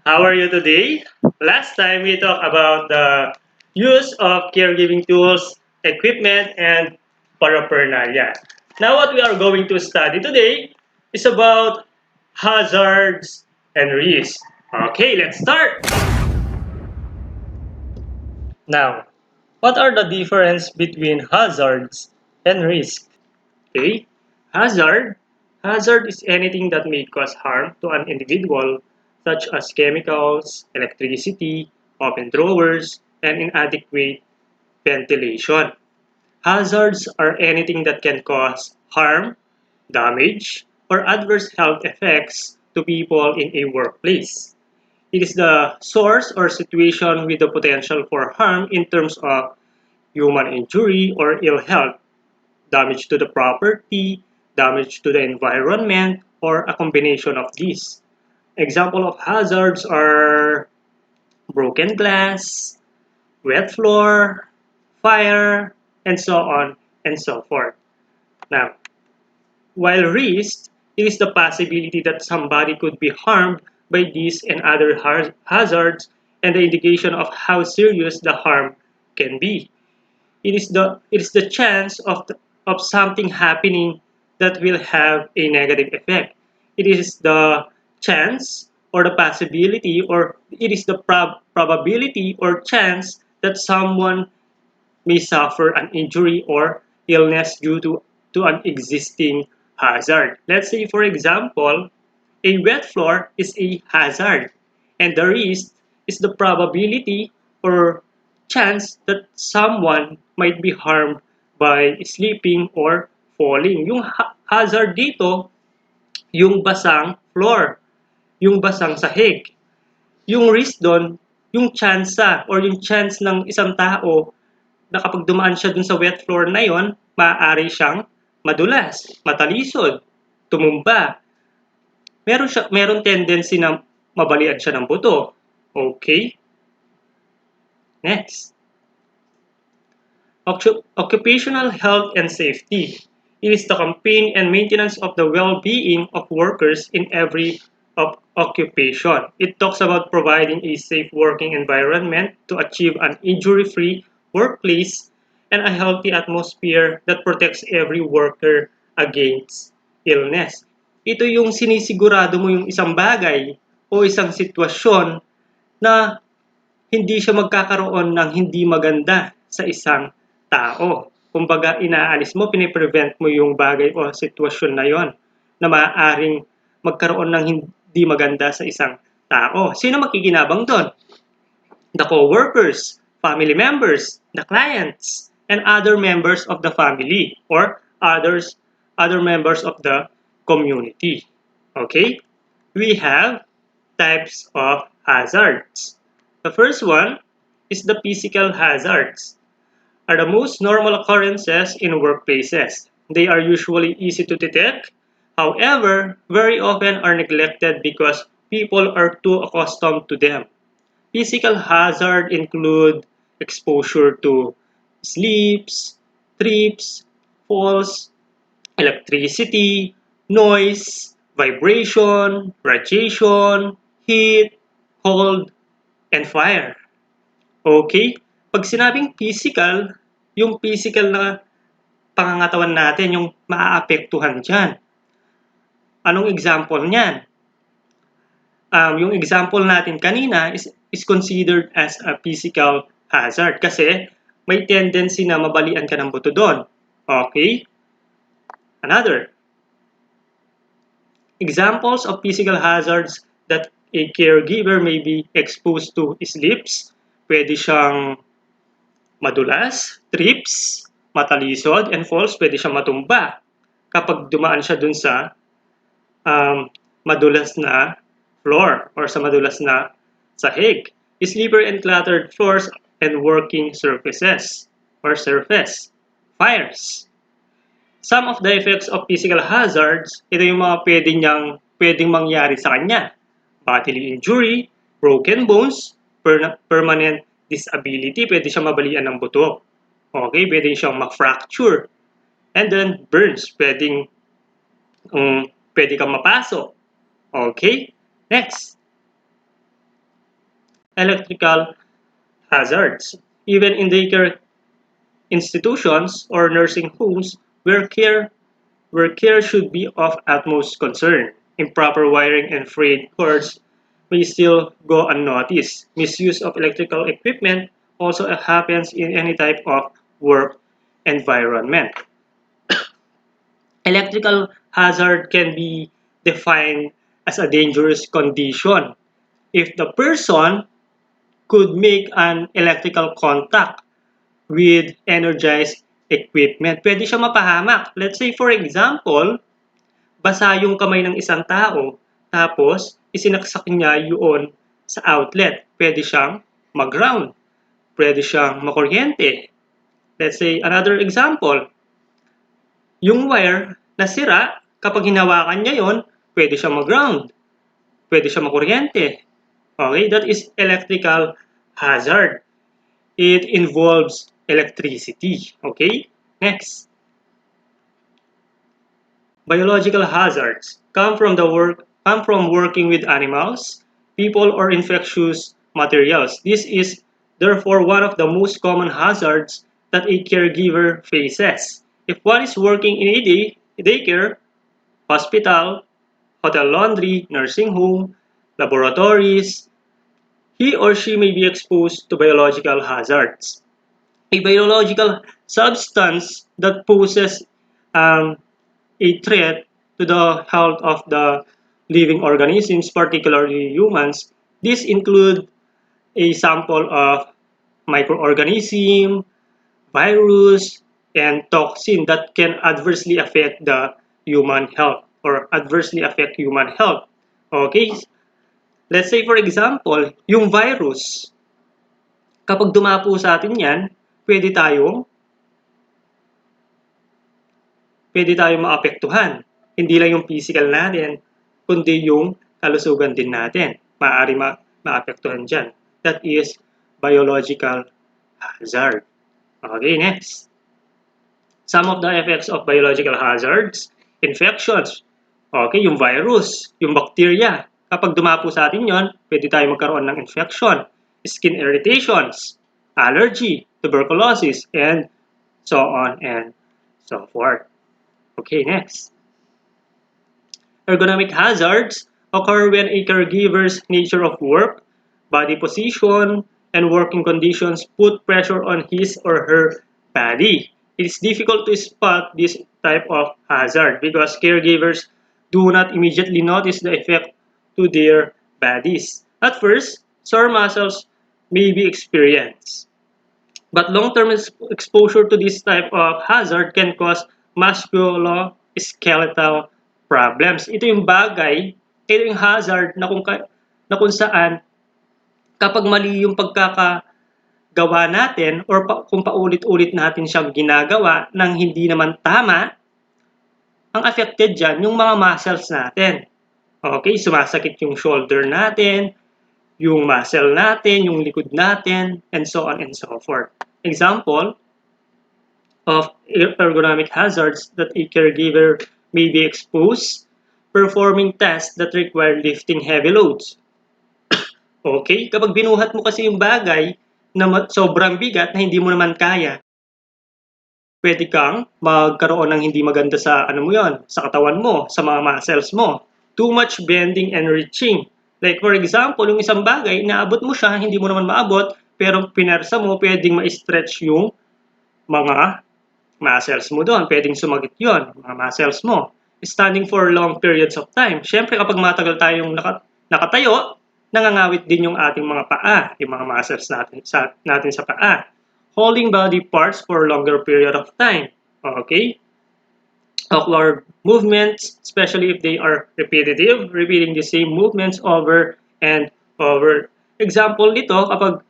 How are you today? Last time we talked about the use of caregiving tools, equipment, and paraphernalia. Now what we are going to study today is about hazards and risks. Okay, let's start. Now, what are the difference between hazards and risk? Okay, hazard. Hazard is anything that may cause harm to an individual, such as chemicals, electricity, open drawers, and inadequate ventilation. Hazards are anything that can cause harm, damage, or adverse health effects to people in a workplace. It is the source or situation with the potential for harm in terms of human injury or ill health, damage to the property, damage to the environment, or a combination of these. Example of hazards are broken glass, wet floor, fire, and so on and so forth. Now, while risk, it is the possibility that somebody could be harmed by these and other hazards and the indication of how serious the harm can be. It is the chance of something happening that will have a negative effect. It is the chance or the possibility or it is the probability or chance that someone may suffer an injury or illness due to an existing hazard. Let's say, for example, a wet floor is a hazard, and the risk is the probability or chance that someone might be harmed by slipping or falling. Yung hazard dito, yung basang floor, yung basang sahig. Yung risk doon, yung tsansa or yung chance ng isang tao na kapag dumaan siya dun sa wet floor na yon, maaari siyang madulas, matalisod, tumumba. Meron tendency na mabalian siya ng buto. Okay? Next. Occupational health and safety. It is the campaign and maintenance of the well-being of workers in every occupation. It talks about providing a safe working environment to achieve an injury-free workplace and a healthy atmosphere that protects every worker against illness. Ito yung sinisigurado mo yung isang bagay o isang sitwasyon na hindi siya magkakaroon ng hindi maganda sa isang tao. Kumbaga, inaalis mo, piniprevent mo yung bagay o sitwasyon na yon na maaaring magkaroon ng hindi maganda sa isang tao. Sino makikinabang doon? The co-workers, family members, the clients, and other members of the family or other members of the community. Okay? We have types of hazards. The first one is the physical hazards are the most normal occurrences in workplaces. They are usually easy to detect, however, very often are neglected because people are too accustomed to them. Physical hazard include exposure to slips, trips, falls, electricity, noise, vibration, radiation, heat, cold, and fire. Okay? Pag sinabing physical, yung physical na pangangatawan natin, yung maaapektuhan dyan. Anong example niyan? Yung example natin kanina is considered as a physical hazard kasi may tendency na mabalian ka ng buto doon. Okay? Another. Examples of physical hazards that a caregiver may be exposed to slips. Pwede siyang madulas, trips, matalisod, and falls. Pwede siyang matumba kapag dumaan siya dun sa madulas na floor or sa madulas na sahig. Slippery and cluttered floors and working surfaces or surface. Fires. Some of the effects of physical hazards, ito yung mga pwedeng mangyari sa kanya. Bodily injury, broken bones, permanent disability, pwede siyang mabalian ng buto. Okay, pwede siyang ma-fracture. And then burns, pwede kang mapaso. Okay, next. electrical hazards. Even in daycare institutions or nursing homes where care should be of utmost concern. Improper wiring and frayed cords may still go unnoticed. Misuse of electrical equipment also happens in any type of work environment. Electrical hazard can be defined as a dangerous condition if the person could make an electrical contact with energized equipment. Pwede siya mapahamak. Let's say for example, basa yung kamay ng isang tao, tapos isinaksak niya yun sa outlet. Pwede siyang mag-ground. Pwede siyang makuryente. Let's say another example, yung wire na sira, kapag hinawakan niya yon, pwede siyang mag-ground. Pwede siyang makuryente. Okay, that is electrical hazard. It involves electricity. Okay, next. Biological hazards come from working with animals, people, or infectious materials. This is therefore one of the most common hazards that a caregiver faces. If one is working in a daycare, hospital, hotel laundry, nursing home, laboratories, he or she may be exposed to biological hazards. A biological substance that poses um, a threat to the health of the living organisms, particularly humans. This include a sample of microorganism, virus, and toxin that can adversely affect the human health or adversely affect human health. Okay, let's say for example, yung virus, kapag dumapo sa atin yan, pwede tayong pwede tayong maapektuhan. Hindi lang yung physical natin, kundi yung kalusugan din natin. Maaari maapektuhan dyan. That is biological hazard. Okay, next. Some of the effects of biological hazards, infections. Okay, yung virus, yung bacteria. Kapag dumapo sa atin yon, pwede tayo magkaroon ng infection, skin irritations, allergy, tuberculosis, and so on and so forth. Okay, next. Ergonomic hazards occur when a caregiver's nature of work, body position, and working conditions put pressure on his or her body. It is difficult to spot this type of hazard because caregivers do not immediately notice the effect to their bodies. At first, sore muscles may be experienced. But long-term exposure to this type of hazard can cause musculoskeletal problems. Ito yung bagay, ito yung hazard na kung saan kapag mali yung pagkakagawa natin or kung paulit-ulit natin siyang ginagawa nang hindi naman tama, ang affected dyan yung mga muscles natin. Okay, sumasakit yung shoulder natin, yung muscle natin, yung likod natin, and so on and so forth. Example of ergonomic hazards that a caregiver may be exposed, performing tasks that require lifting heavy loads. Okay, kapag binuhat mo kasi yung bagay na sobrang bigat na hindi mo naman kaya, pwede kang magkaroon ng hindi maganda sa sa katawan mo, sa mga muscles mo. Too much bending and reaching. Like for example, yung isang bagay, naabot mo siya, hindi mo naman maabot, pero pinersa mo, pwedeng ma-stretch yung mga muscles mo doon. Pwedeng sumagit yon, mga muscles mo. Standing for long periods of time. Siyempre, kapag matagal tayong nakatayo, nangangawit din yung ating mga paa, yung mga muscles natin sa paa. Holding body parts for a longer period of time. Okay? Awkward movements, especially if they are repetitive, repeating the same movements over and over. Example nito, kapag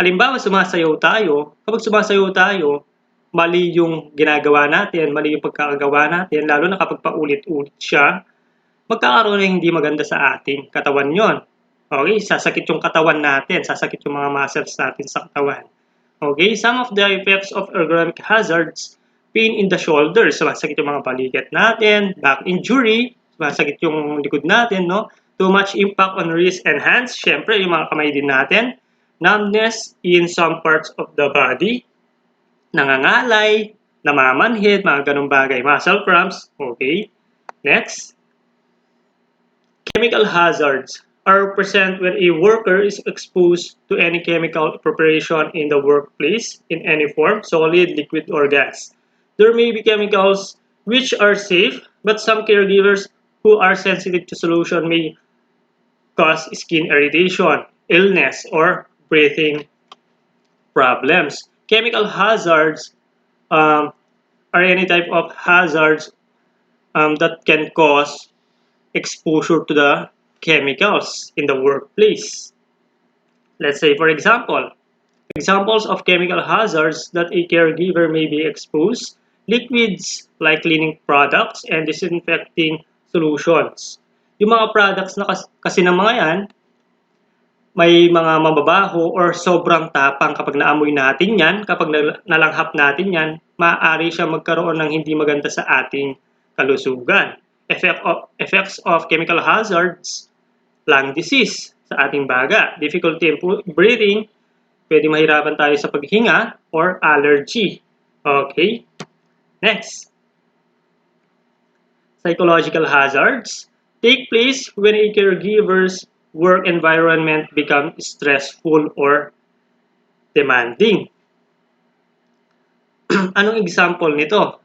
halimbawa kapag sumasayaw tayo, mali yung ginagawa natin, mali yung pagkakagawa natin, lalo na kapag paulit-ulit siya, magkakaroon ng hindi maganda sa ating katawan yon. Okay, sasakit yung katawan natin, sasakit yung mga muscles natin sa katawan. Okay, some of the effects of ergonomic hazards, pain in the shoulders, sumasakit yung mga balikat natin, back injury, sumasakit yung likod natin, no? Too much impact on wrist and hands. Syempre, yung mga kamay din natin. Numbness in some parts of the body. Nangangalay, namamanhid, mga ganong bagay. Muscle cramps. Okay. Next. Chemical hazards are present when a worker is exposed to any chemical preparation in the workplace in any form, solid, liquid, or gas. There may be chemicals which are safe, but some caregivers who are sensitive to solution may cause skin irritation, illness, or breathing problems. Chemical hazards um, are any type of hazards that can cause exposure to the chemicals in the workplace. Let's say, for example, examples of chemical hazards that a caregiver may be exposed: liquids like cleaning products and disinfecting solutions. Yung mga products na kasi ng mga yan, may mga mababaho or sobrang tapang kapag naamoy natin yan, kapag nalanghap natin yan, maaari siya magkaroon ng hindi maganda sa ating kalusugan. Effects of chemical hazards: lung disease sa ating baga, difficulty in breathing, pwede mahirapan tayo sa paghinga, or allergy. Okay, next. Psychological hazards take place when a caregiver's work environment becomes stressful or demanding. Anong example nito?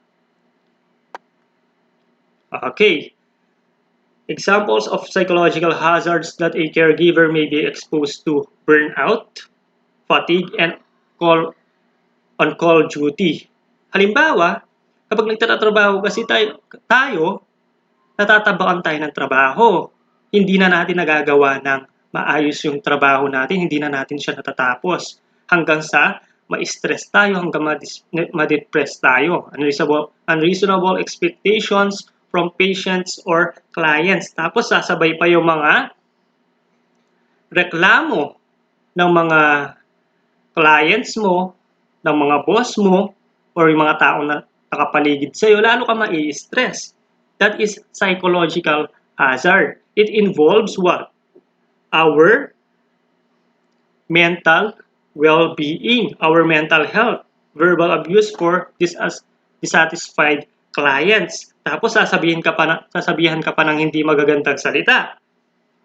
Okay. Examples of psychological hazards that a caregiver may be exposed to: burnout, fatigue, and on-call duty. Halimbawa, kapag nagtatrabaho kasi tayo, natatabaan tayo ng trabaho. Hindi na natin nagagawa ng maayos yung trabaho natin, hindi na natin siya natatapos. Hanggang sa ma-stress tayo, hanggang ma-depress tayo. Unreasonable expectations from patients or clients. Tapos sasabay pa yung mga reklamo ng mga clients mo, ng mga boss mo, or yung mga taong na nakapaligid sa'yo, lalo ka mai-stress. That is psychological hazard. It involves what? Our mental well-being, our mental health, verbal abuse for dissatisfied clients. Tapos sasabihan ka pa ng hindi magagandang salita.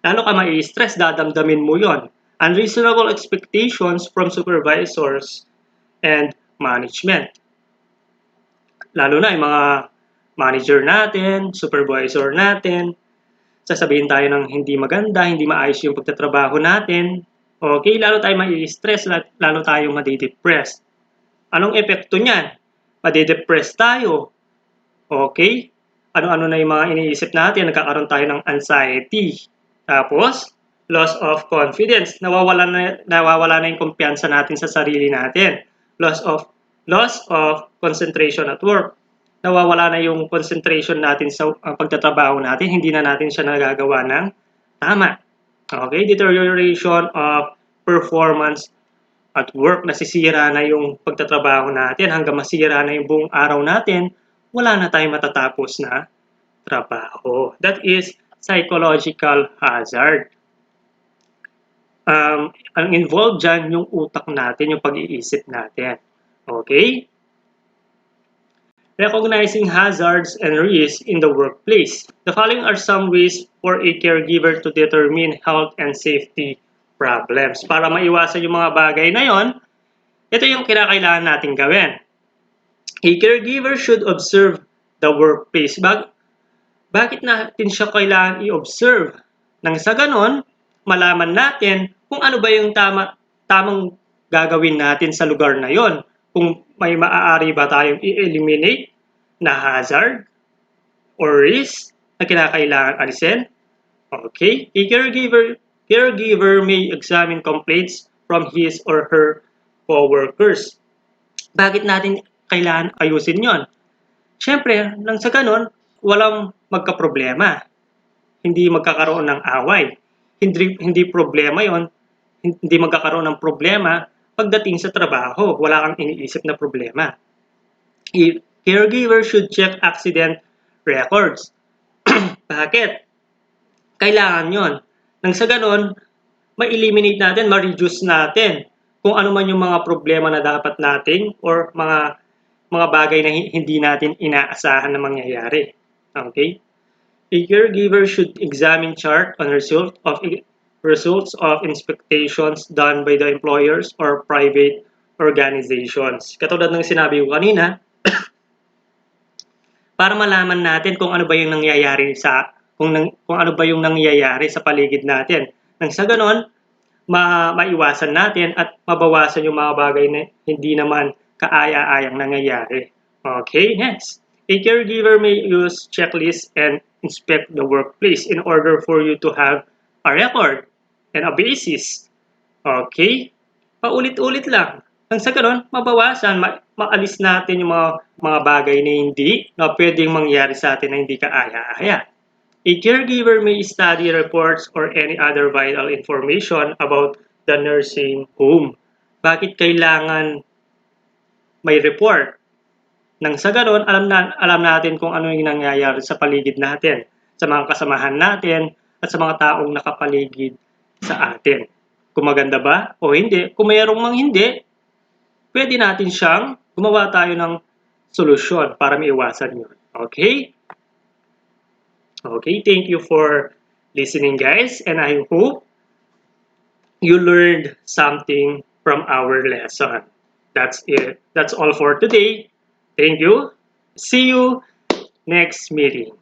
Lalo ka mai-stress, dadamdamin mo yon. Unreasonable expectations from supervisors and management. Lalo na yung mga manager natin, supervisor natin, sasabihin tayo ng hindi maganda, hindi maayos yung pagtatrabaho natin. Okay, lalo tayo mai-stress, lalo tayo madidepress. Anong epekto niyan? Madidepress tayo. Okay? Ano-ano na yung mga iniisip natin, nagkakaroon tayo ng anxiety. Tapos, loss of confidence. Nawawala na yung kumpiyansa natin sa sarili natin. Loss of concentration at work. Nawawala na yung concentration natin sa pagtatrabaho natin, hindi na natin siya nagagawa ng tama. Okay, deterioration of performance at work. Nasisira na yung pagtatrabaho natin, hanggang masira na yung buong araw natin, wala na tayong matatapos na trabaho. That is psychological hazard. Ang involved dyan, yung utak natin, yung pag-iisip natin. Okay? Recognizing hazards and risks in the workplace. The following are some ways for a caregiver to determine health and safety problems. Para maiwasan yung mga bagay na yon, ito yung kinakailangan natin gawin. A caregiver should observe the workplace. Bakit natin siya kailangan i-observe? Nang sa ganon, malaman natin kung ano ba yung tamang gagawin natin sa lugar na yon. Kung may maaari ba tayong i-eliminate na hazard or risk na kinakailangan alisin. Okay? A caregiver may examine complaints from his or her co-workers. Bakit natin kailangan ayusin yon? Siyempre, nang sa ganon, walang magka-problema. Hindi magkakaroon ng away. Hindi problema yon. Hindi magkakaroon ng problema pagdating sa trabaho. Wala kang iniisip na problema. If caregiver should check accident records. Bakit? Kailangan yon. Nang sa ganon, ma-eliminate natin, ma-reduce natin kung ano man yung mga problema na dapat nating or mga bagay na hindi natin inaasahan na mangyayari. Okay? A caregiver should examine chart on results of inspections done by the employers or private organizations. Katulad ng sinabi ko kanina, para malaman natin kung ano ba yung nangyayari kung ano ba yung nangyayari sa paligid natin. Nang sa ganon, maiwasan natin at mabawasan yung mga bagay na hindi naman kaaya-ayang nangyayari. Okay, next. A caregiver may use checklists and inspect the workplace in order for you to have a record and a basis. Okay? Paulit-ulit lang. Nang sa ganun, mabawasan, maalis natin yung mga bagay na hindi na pwedeng mangyari sa atin na hindi kaaya-aya. A caregiver may study reports or any other vital information about the nursing home. Bakit kailangan may report? Nang sa ganon, alam natin kung ano yung nangyayari sa paligid natin, sa mga kasamahan natin, at sa mga taong nakapaligid sa atin. Kung maganda ba o hindi. Kung mayroong mang hindi, pwede natin siyang gumawa tayo ng solusyon para maiwasan yun. Okay? Okay, thank you for listening, guys, and I hope you learned something from our lesson. That's it. That's all for today. Thank you. See you next meeting.